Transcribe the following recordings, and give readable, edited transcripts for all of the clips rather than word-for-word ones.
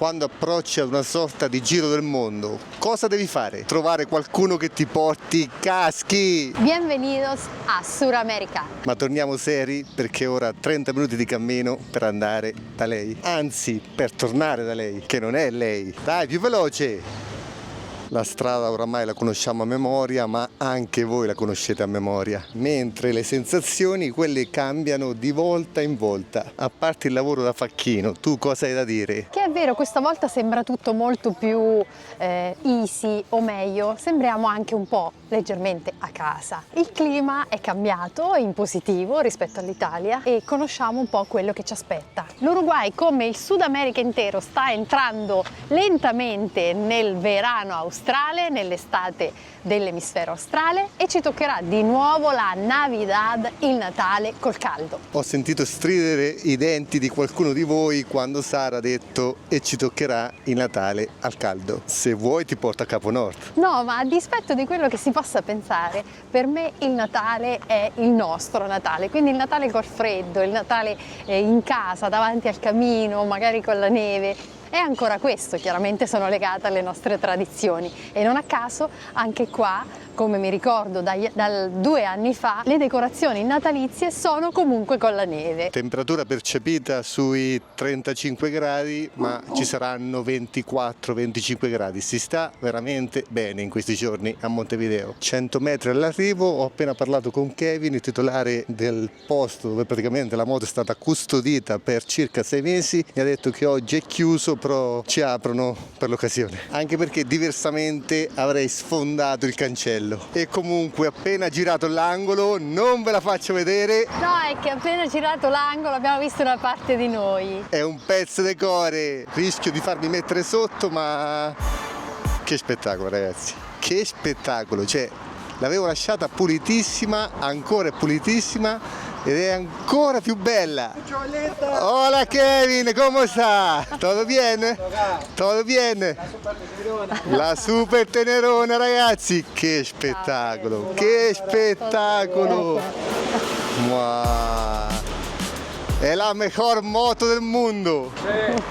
Quando approcci ad una sorta di giro del mondo, cosa devi fare? Trovare qualcuno che ti porti caschi! Bienvenidos a Sudamerica! Ma torniamo seri perché ora 30 minuti di cammino per andare da lei. Anzi, per tornare da lei, che non è lei. Dai, più veloce! La strada oramai la conosciamo a memoria, ma anche voi la conoscete a memoria. Mentre le sensazioni, quelle cambiano di volta in volta. A parte il lavoro da facchino, tu cosa hai da dire? Che è vero, questa volta sembra tutto molto più easy, o meglio, sembriamo anche un po' leggermente a casa. Il clima è cambiato in positivo rispetto all'Italia e conosciamo un po' quello che ci aspetta. L'Uruguay, come il Sud America intero, sta entrando lentamente nel verano australe, nell'estate dell'emisfero australe, e ci toccherà di nuovo la Navidad, il Natale col caldo. Ho sentito stridere i denti di qualcuno di voi quando Sara ha detto e ci toccherà il Natale al caldo. Se vuoi ti porto a Capo Nord. No, ma a dispetto di quello che si possa pensare, per me il Natale è il nostro Natale, quindi il Natale col freddo, il Natale in casa, davanti al camino, magari con la neve. È ancora questo, chiaramente sono legata alle nostre tradizioni e non a caso anche qua, come mi ricordo dal 2 anni fa, le decorazioni natalizie sono comunque con la neve. Temperatura percepita sui 35 gradi, ma ci saranno 24-25 gradi. Si sta veramente bene in questi giorni a Montevideo. 100 metri all'arrivo, ho appena parlato con Kevin, il titolare del posto dove praticamente la moto è stata custodita per circa 6 mesi. Mi ha detto che oggi è chiuso, però ci aprono per l'occasione, anche perché diversamente avrei sfondato il cancello. E comunque appena girato l'angolo, non ve la faccio vedere. No, è che appena girato l'angolo abbiamo visto una parte di noi. È un pezzo di core, rischio di farmi mettere sotto, ma che spettacolo ragazzi, che spettacolo, cioè l'avevo lasciata pulitissima, ancora pulitissima ed è ancora più bella. Hola Kevin, come sta? Tutto bene? Tutto bene? La super tenerona ragazzi, che spettacolo, che spettacolo. Wow. È la miglior moto del mondo!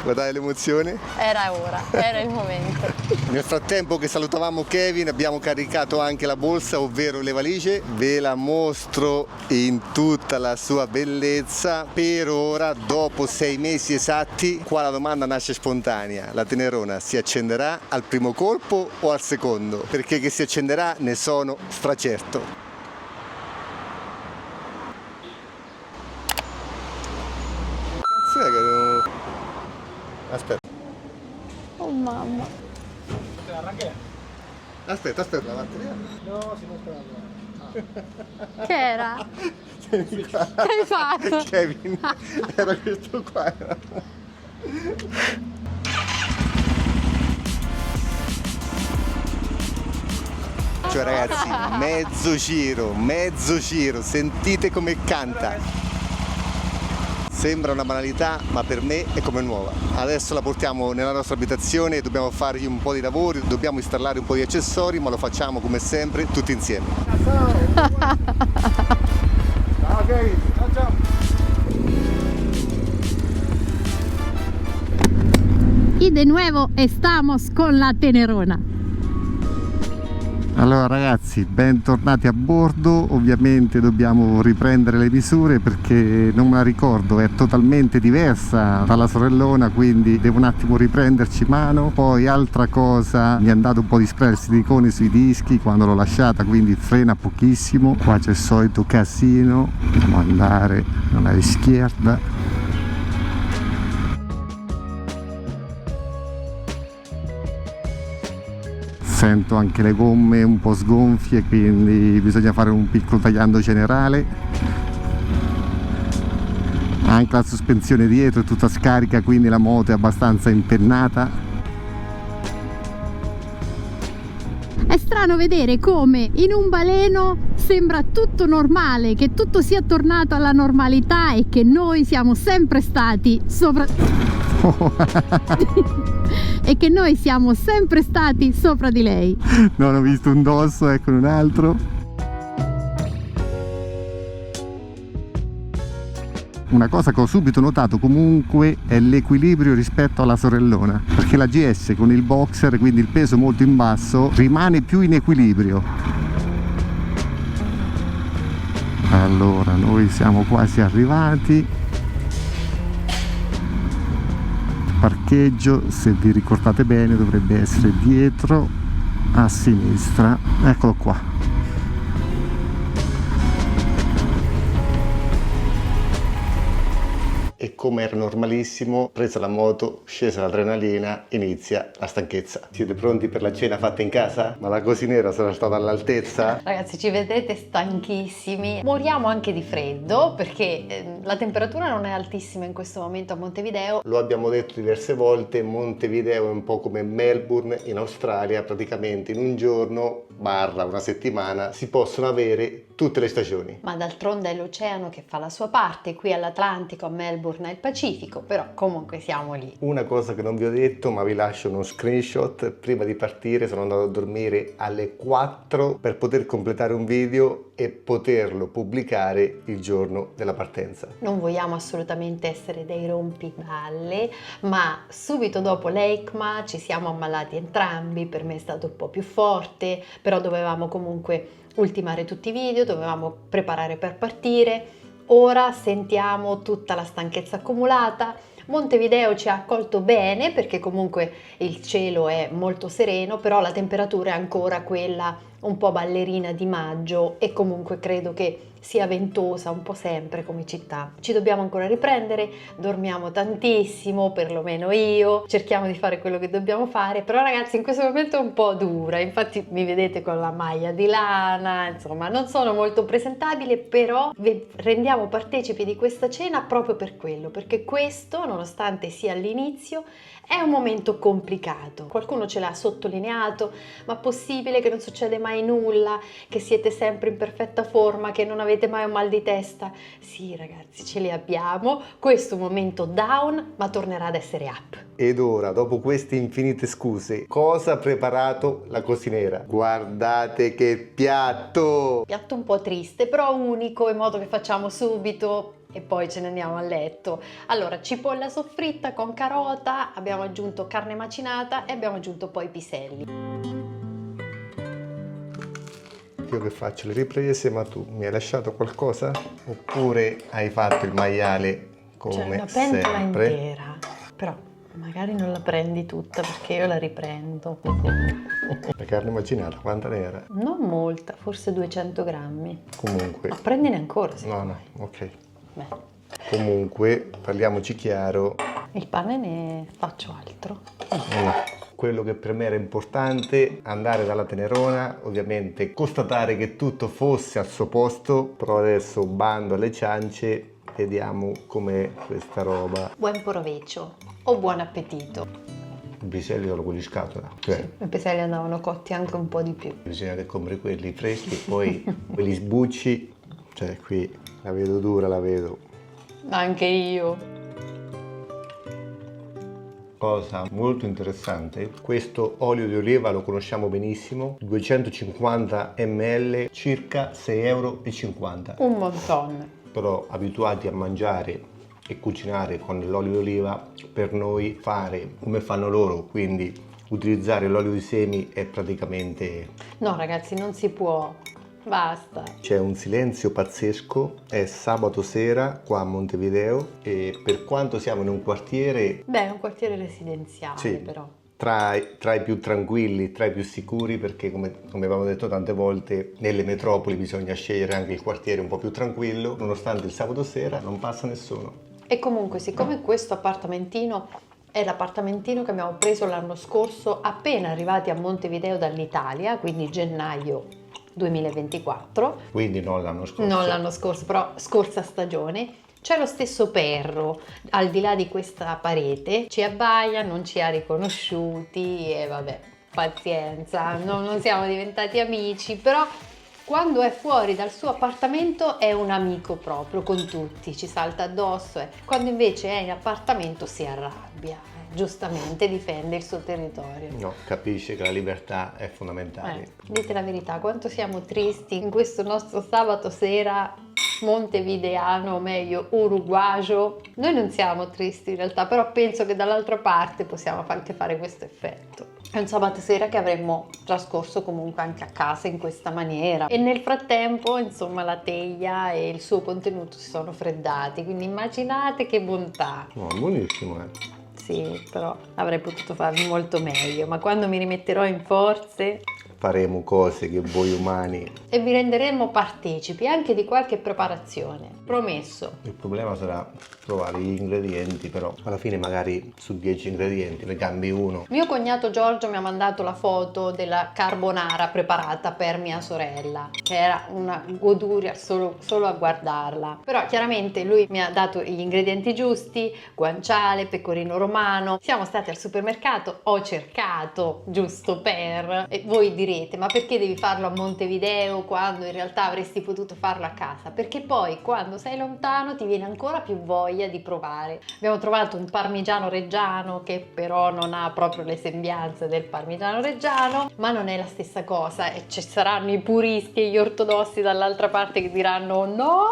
Guardate l'emozione. Era ora, era il momento. Nel frattempo che salutavamo Kevin abbiamo caricato anche la borsa, ovvero le valigie. Ve la mostro in tutta la sua bellezza. Per ora, dopo 6 mesi esatti, qua la domanda nasce spontanea. La Tenerona si accenderà al primo colpo o al secondo? Perché che si accenderà ne sono stracerto. Aspetta. Oh mamma. Aspetta, la batteria. No, si mostra. Che era? Che hai fatto? Kevin, era questo qua. Cioè ragazzi, mezzo giro, sentite come canta. Sembra una banalità, ma per me è come nuova. Adesso la portiamo nella nostra abitazione, dobbiamo fargli un po' di lavori, dobbiamo installare un po' di accessori, ma lo facciamo come sempre tutti insieme. Ciao Kevin, ciao. Y de nuevo estamos con la Tenerona. Allora ragazzi, bentornati a bordo. Ovviamente dobbiamo riprendere le misure perché non me la ricordo, è totalmente diversa dalla sorellona, quindi devo un attimo riprenderci mano. Poi altra cosa, mi è andato un po' di spray al silicone sui dischi quando l'ho lasciata, quindi frena pochissimo. Qua c'è il solito casino, dobbiamo andare alla izquierda. Sento anche le gomme un po' sgonfie, quindi bisogna fare un piccolo tagliando generale. Anche la sospensione dietro è tutta scarica, quindi la moto è abbastanza impennata. È strano vedere come in un baleno sembra tutto normale, che tutto sia tornato alla normalità e che noi siamo sempre stati sopra di lei. Non ho visto un dosso, ecco un altro. Una cosa che ho subito notato comunque è l'equilibrio rispetto alla sorellona, perché la GS con il boxer, quindi il peso molto in basso, rimane più in equilibrio. Allora, noi siamo quasi arrivati. Il parcheggio, se vi ricordate bene, dovrebbe essere dietro a sinistra. Eccolo qua. E come era normalissimo, presa la moto, scesa l'adrenalina, inizia la stanchezza. Siete pronti per la cena fatta in casa? Ma la cosinera sarà stata all'altezza? Ragazzi, ci vedete stanchissimi, moriamo anche di freddo perché la temperatura non è altissima in questo momento a Montevideo. Lo abbiamo detto diverse volte, Montevideo è un po' come Melbourne in Australia, praticamente in un giorno barra una settimana si possono avere tutte le stagioni. Ma d'altronde è l'oceano che fa la sua parte, qui all'Atlantico, a Melbourne è il Pacifico, però comunque siamo lì. Una cosa che non vi ho detto, ma vi lascio uno screenshot. Prima di partire sono andato a dormire alle 4 per poter completare un video e poterlo pubblicare il giorno della partenza. Non vogliamo assolutamente essere dei rompiballe, ma subito dopo l'EICMA ci siamo ammalati entrambi, per me è stato un po' più forte, però dovevamo comunque ultimare tutti i video, dovevamo preparare per partire. Ora sentiamo tutta la stanchezza accumulata. Montevideo ci ha accolto bene perché comunque il cielo è molto sereno, però la temperatura è ancora quella un po' ballerina di maggio e comunque credo che sia ventosa un po' sempre come città. Ci dobbiamo ancora riprendere, dormiamo tantissimo, perlomeno io, cerchiamo di fare quello che dobbiamo fare, però ragazzi in questo momento è un po' dura, infatti mi vedete con la maglia di lana, insomma non sono molto presentabile, però vi rendiamo partecipi di questa cena proprio per quello, perché questo, nonostante sia all'inizio, è un momento complicato. Qualcuno ce l'ha sottolineato, ma possibile che non succede mai nulla, che siete sempre in perfetta forma, che non avete mai un mal di testa? Sì ragazzi, ce li abbiamo, questo è un momento down, ma tornerà ad essere up. Ed ora, dopo queste infinite scuse, cosa ha preparato la cosinera? Guardate che piatto! Piatto un po' triste, però unico, in modo che facciamo subito e poi ce ne andiamo a letto. Allora, cipolla soffritta con carota, abbiamo aggiunto carne macinata e abbiamo aggiunto poi piselli. Io che faccio le riprese, ma tu mi hai lasciato qualcosa? Oppure hai fatto il maiale come C'è una pentola sempre? intera, però magari non la prendi tutta perché io la riprendo. La carne macinata, quanta ne era? Non molta, forse 200 grammi. Comunque, Ma prendine ancora, sì. no, ok. Beh, Comunque, parliamoci chiaro, il pane ne faccio altro. no. Quello che per me era importante, andare dalla Tenerona, ovviamente constatare che tutto fosse al suo posto, però adesso bando alle ciance, vediamo com'è questa roba. Buon proveggio o buon appetito. I piselli sono quelli scatola, cioè I piselli andavano cotti anche un po' di più. bisogna che compri quelli freschi, poi quelli sbucci, cioè qui la vedo dura, la vedo. Anche io. Cosa molto interessante, questo olio di oliva lo conosciamo benissimo, 250 ml, circa 6,50 €. Un monton. Però abituati a mangiare e cucinare con l'olio di oliva, per noi fare come fanno loro, quindi utilizzare l'olio di semi è praticamente... No ragazzi, non si può. Basta. C'è un silenzio pazzesco, è sabato sera qua a Montevideo e per quanto siamo in un quartiere... Beh, è un quartiere residenziale Sì. però. Tra i più tranquilli, tra i più sicuri, perché come abbiamo detto tante volte, nelle metropoli bisogna scegliere anche il quartiere un po' più tranquillo, nonostante il sabato sera non passa nessuno. E comunque, siccome questo appartamentino è l'appartamentino che abbiamo preso l'anno scorso appena arrivati a Montevideo dall'Italia, quindi gennaio 2024, Quindi non l'anno scorso. non l'anno scorso, però scorsa stagione, c'è lo stesso perro al di là di questa parete, ci abbaia, non ci ha riconosciuti e vabbè, pazienza, non siamo diventati amici, però quando è fuori dal suo appartamento è un amico proprio con tutti, ci salta addosso, quando invece è in appartamento si arrabbia, giustamente difende il suo territorio. No, capisce che la libertà è fondamentale. Dite la verità, quanto siamo tristi in questo nostro sabato sera montevideano, o meglio uruguagio. Noi non siamo tristi in realtà, però penso che dall'altra parte possiamo anche fare questo effetto. È un sabato sera che avremmo trascorso comunque anche a casa in questa maniera e nel frattempo insomma la teglia e il suo contenuto si sono freddati, quindi immaginate che bontà. No, buonissimo, Sì, però avrei potuto farmi molto meglio, ma quando mi rimetterò in forze Faremo cose che voi umani... e vi renderemo partecipi anche di qualche preparazione, promesso. Il problema sarà trovare gli ingredienti, però alla fine magari su 10 ingredienti ne cambi uno. Mio cognato Giorgio mi ha mandato la foto della carbonara preparata per mia sorella, che era una goduria solo a guardarla. Però chiaramente lui mi ha dato gli ingredienti giusti, guanciale, pecorino romano. Siamo stati al supermercato, ho cercato giusto per... E voi direte, ma perché devi farlo a Montevideo quando in realtà avresti potuto farlo a casa? Perché poi quando sei lontano ti viene ancora più voglia di provare. Abbiamo trovato un parmigiano reggiano che però non ha proprio le sembianze del parmigiano reggiano, ma non è la stessa cosa e ci saranno i puristi e gli ortodossi dall'altra parte che diranno no,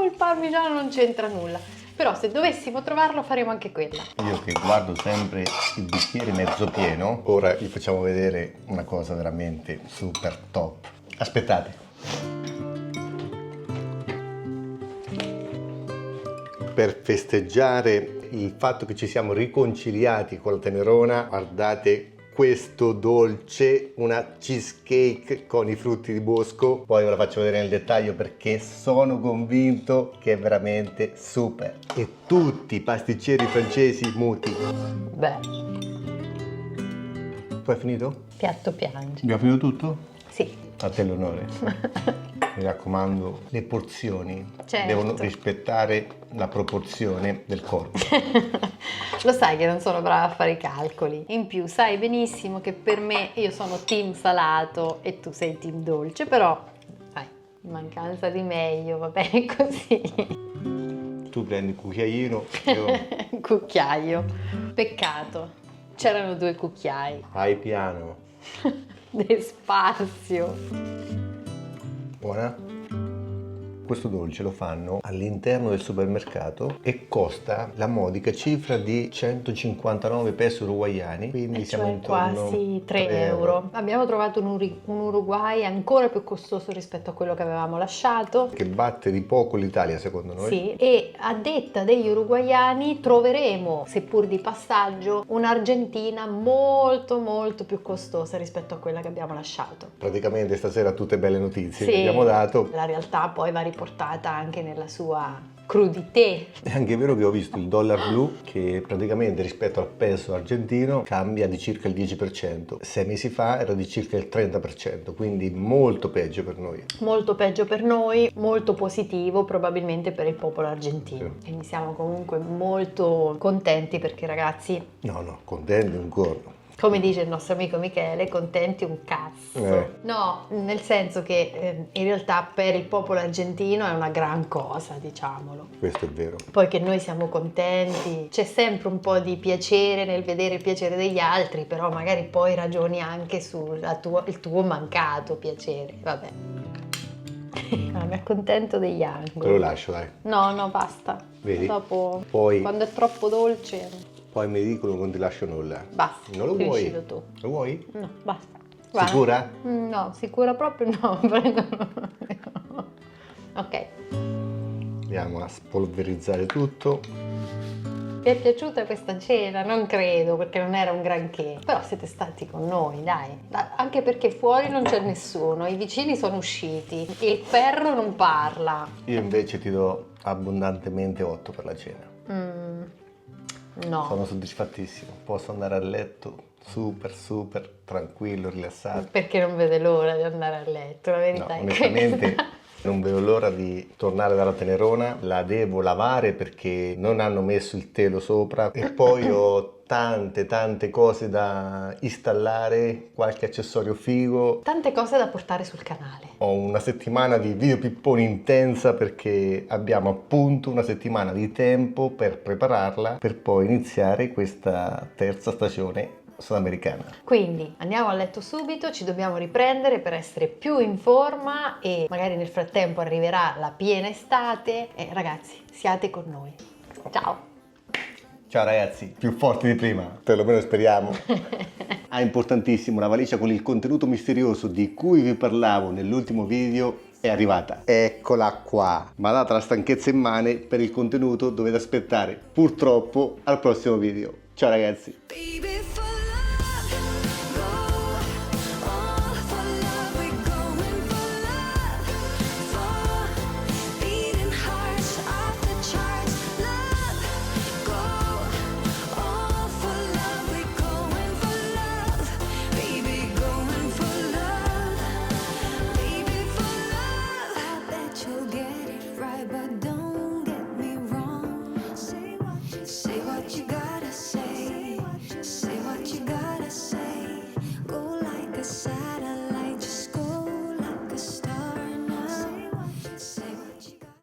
il parmigiano non c'entra nulla. Però se dovessimo trovarlo faremo anche quella. Io che guardo sempre il bicchiere mezzo pieno, ora vi facciamo vedere una cosa veramente super top. Aspettate. Per festeggiare il fatto che ci siamo riconciliati con la Tenerona, guardate questo dolce, una cheesecake con i frutti di bosco. Poi ve la faccio vedere nel dettaglio perché sono convinto che è veramente super. E tutti i pasticceri francesi muti. Beh, Tu hai finito? piatto piange. Abbiamo finito tutto? Sì. A te l'onore. Mi raccomando, le porzioni Certo. devono rispettare la proporzione del corpo. Lo sai che non sono brava a fare i calcoli. In più sai benissimo che per me io sono team salato e tu sei team dolce, però dai, in mancanza di meglio, va bene così. Tu prendi il cucchiaino, io... Cucchiaio. Peccato. C'erano 2 cucchiai. Vai piano. Despacio. Buona? Questo dolce lo fanno all'interno del supermercato e costa la modica cifra di 159 peso uruguaiani, quindi siamo Cioè intorno quasi 3 euro. Abbiamo trovato un Uruguay ancora più costoso rispetto a quello che avevamo lasciato. che batte di poco l'Italia secondo noi. Sì, e a detta degli uruguaiani troveremo, seppur di passaggio, un'Argentina molto molto più costosa rispetto a quella che abbiamo lasciato. Praticamente stasera tutte belle notizie Sì, che abbiamo dato. la realtà poi va riportata anche nella sua crudité. È anche vero che ho visto il dollaro blu che praticamente rispetto al peso argentino cambia di circa il 10%. 6 mesi fa era di circa il 30%, quindi molto peggio per noi. Molto peggio per noi, molto positivo probabilmente per il popolo argentino. Sì. Quindi siamo comunque molto contenti perché ragazzi, No, contenti un corno. come dice il nostro amico Michele, contenti un cazzo. No, nel senso che in realtà per il popolo argentino è una gran cosa, diciamolo. Questo è vero. Poi che noi siamo contenti, c'è sempre un po' di piacere nel vedere il piacere degli altri, però magari poi ragioni anche sul tuo mancato piacere, vabbè. Mi accontento degli Te lo angoli. lascio, dai. No, basta. Vedi? Dopo, Poi- quando è troppo dolce, Poi mi dicono non ti lascio nulla. basta. Non lo vuoi? Finiscilo tu. Lo vuoi? No, basta. Guarda. Sicura? No, sicura proprio no. Prendo- Ok. Andiamo a spolverizzare tutto. Vi è piaciuta questa cena? Non credo, perché non era un granché. Però siete stati con noi, dai. Anche perché fuori non c'è nessuno, i vicini sono usciti, il perro non parla. Io invece ti do abbondantemente 8 per la cena. No. Sono soddisfattissimo. Posso andare a letto super tranquillo, rilassato. Perché non vede l'ora di andare a letto, la No, verità è onestamente questa. non vedo l'ora di tornare dalla Tenerona. La devo lavare perché non hanno messo il telo sopra e poi ho tante cose da installare, qualche accessorio figo. Tante cose da portare sul canale. Ho una settimana di video pipponi intensa perché abbiamo appunto una settimana di tempo per prepararla per poi iniziare questa terza stagione sudamericana. Quindi andiamo a letto subito, ci dobbiamo riprendere per essere più in forma e magari nel frattempo arriverà la piena estate e ragazzi, siate con noi. Ciao! Ciao ragazzi, più forti di prima, perlomeno speriamo. Ah, importantissimo, la valigia con il contenuto misterioso di cui vi parlavo nell'ultimo video è arrivata. Eccola qua. Ma data la stanchezza immane, per il contenuto dovete aspettare purtroppo al prossimo video. Ciao ragazzi.